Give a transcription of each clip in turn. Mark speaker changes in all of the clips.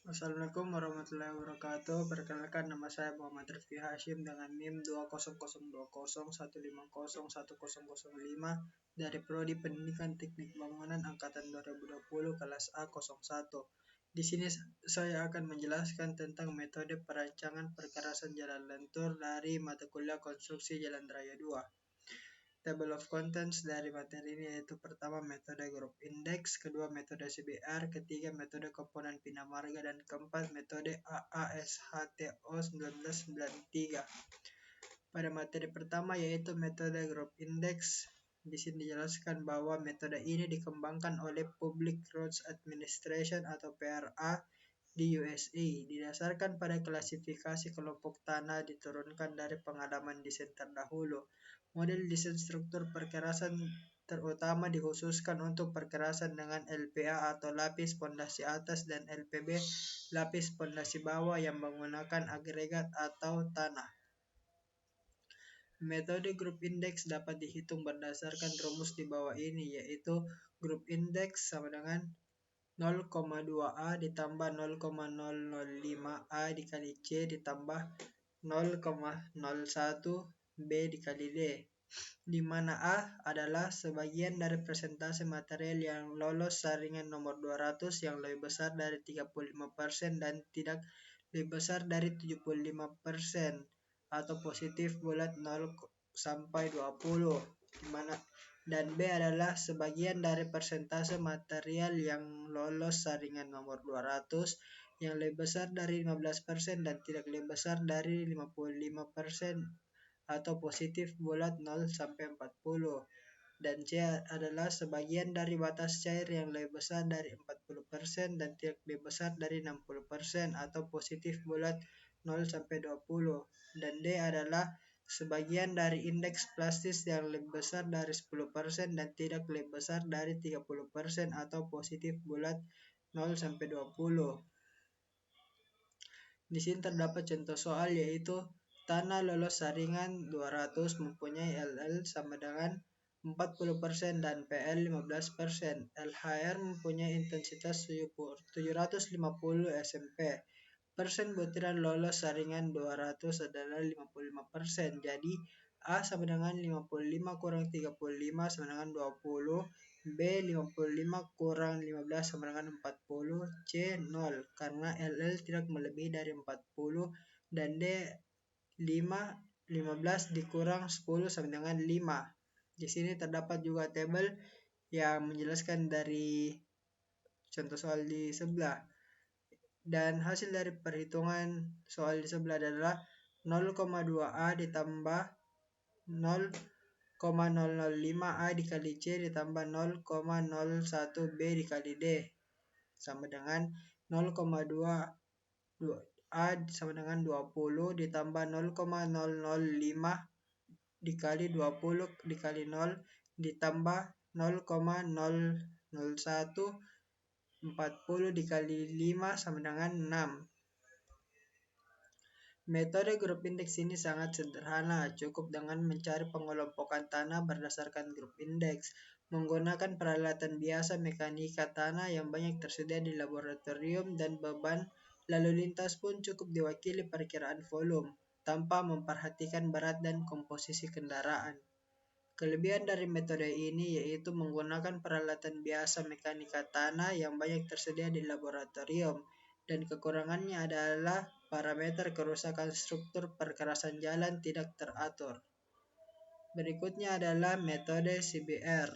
Speaker 1: Assalamualaikum warahmatullahi wabarakatuh. Perkenalkan, nama saya Muhammad Rifki Hashim dengan NIM 20020100105 dari Prodi Pendidikan Teknik Bangunan Angkatan 2020 kelas A01. Di sini saya akan menjelaskan tentang metode perancangan perkerasan jalan lentur dari mata kuliah Konstruksi Jalan Raya 2. Table of contents dari materi ini yaitu pertama metode grup indeks, kedua metode CBR, ketiga metode komponen pindah marga, dan keempat metode AASHTO 1993. Pada materi pertama yaitu metode grup indeks, di sini dijelaskan bahwa metode ini dikembangkan oleh Public Roads Administration atau PRA di USA, didasarkan pada klasifikasi kelompok tanah diturunkan dari pengalaman desain terdahulu. Model desain struktur perkerasan terutama dikhususkan untuk perkerasan dengan LPA atau lapis pondasi atas dan LPB lapis pondasi bawah yang menggunakan agregat atau tanah. Metode grup indeks dapat dihitung berdasarkan rumus di bawah ini, yaitu grup indeks sama dengan 0,2A ditambah 0,005A dikali C ditambah 0,01B dikali D, di mana A adalah sebagian dari persentase material yang lolos saringan nomor 200 yang lebih besar dari 35% dan tidak lebih besar dari 75%, atau positif bulat 0 sampai 20, di mana dan B adalah sebagian dari persentase material yang lolos saringan nomor 200 yang lebih besar dari 15% dan tidak lebih besar dari 55%, atau positif bulat 0 sampai 40. Dan C adalah sebagian dari batas cair yang lebih besar dari 40% dan tidak lebih besar dari 60%, atau positif bulat 0 sampai 20. Dan D adalah sebagian dari indeks plastis yang lebih besar dari 10% dan tidak lebih besar dari 30%, atau positif bulat 0 sampai 20. Di sini terdapat contoh soal, yaitu tanah lolos saringan 200 mempunyai LL sama dengan 40% dan PL 15%. LHR mempunyai intensitas 750 SMP. Persen butiran lolos saringan 200 adalah 55%. Jadi A sama dengan 55 kurang 35 sama dengan 20. B 55 kurang 15 sama dengan 40. C 0 karena LL tidak melebihi dari 40. Dan D 15 dikurang 10 sama dengan 5. Di sini terdapat juga tabel yang menjelaskan dari contoh soal di sebelah. Dan hasil dari perhitungan soal di sebelah adalah 0,2A ditambah 0,005A dikali C ditambah 0,01B dikali D sama dengan 0,2A sama dengan 20 ditambah 0,005 dikali 20 dikali 0 ditambah 0,001 40 dikali 5 sama dengan 6. Metode grup indeks ini sangat sederhana, cukup dengan mencari pengelompokan tanah berdasarkan grup indeks, menggunakan peralatan biasa mekanika tanah yang banyak tersedia di laboratorium, dan beban lalu lintas pun cukup diwakili perkiraan volume, tanpa memperhatikan berat dan komposisi kendaraan. Kelebihan dari metode ini yaitu menggunakan peralatan biasa mekanika tanah yang banyak tersedia di laboratorium, dan kekurangannya adalah parameter kerusakan struktur perkerasan jalan tidak teratur. Berikutnya adalah metode CBR.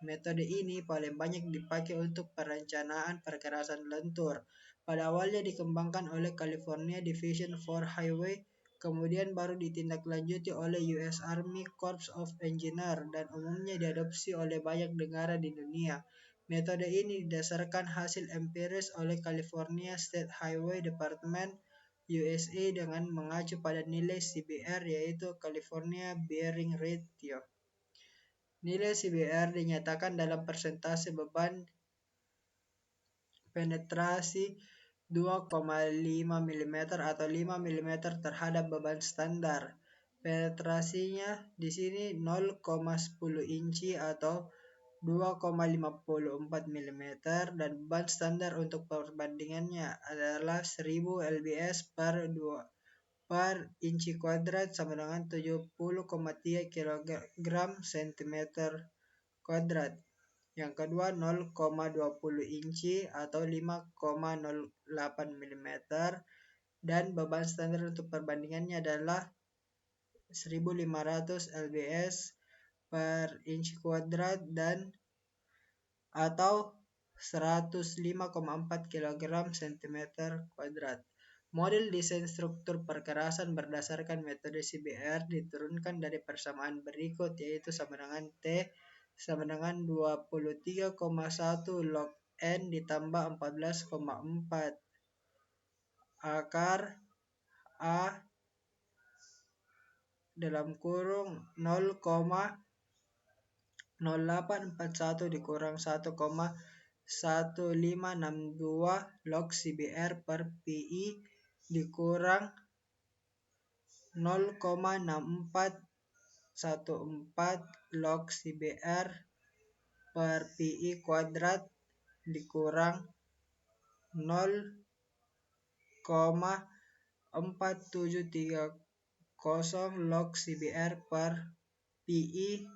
Speaker 1: Metode ini paling banyak dipakai untuk perencanaan perkerasan lentur. Pada awalnya dikembangkan oleh California Division for Highway, kemudian baru ditindaklanjuti oleh US Army Corps of Engineers dan umumnya diadopsi oleh banyak negara di dunia. Metode ini didasarkan hasil empiris oleh California State Highway Department USA dengan mengacu pada nilai CBR, yaitu California Bearing Ratio. Nilai CBR dinyatakan dalam persentase beban penetrasi 2,5 mm atau 5 mm terhadap beban standar. Penetrasinya di sini 0,10 inci atau 2,54 mm dan beban standar untuk perbandingannya adalah 1000 lbs per inci kuadrat sama dengan 70,3 kg cm kuadrat. Yang kedua 0,20 inci atau 5,08 mm dan beban standar untuk perbandingannya adalah 1500 lbs per inci kuadrat dan atau 105,4 kg cm kuadrat. Model desain struktur perkerasan berdasarkan metode CBR diturunkan dari persamaan berikut, yaitu sama dengan T sama dengan 23,1 log N ditambah 14,4 akar A dalam kurung 0,0841 dikurang 1,1562 log CBR per PI dikurang 0,6414 log CBR per PI kuadrat dikurang 0,4730 log CBR per PI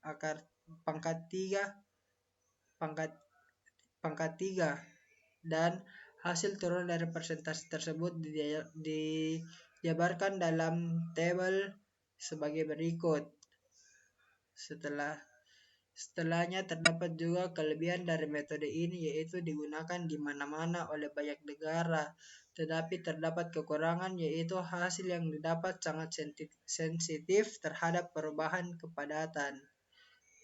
Speaker 1: akar pangkat 3 dan hasil turunan dari persentase tersebut dijabarkan dalam tabel sebagai berikut. Setelahnya terdapat juga kelebihan dari metode ini, yaitu digunakan di mana-mana oleh banyak negara, tetapi terdapat kekurangan, yaitu hasil yang didapat sangat sensitif terhadap perubahan kepadatan.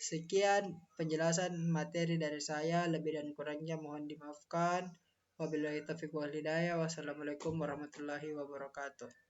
Speaker 1: Sekian penjelasan materi dari saya, lebih dan kurangnya mohon dimaafkan. Wabillahi taufiq wal hidayah. Wassalamualaikum warahmatullahi wabarakatuh.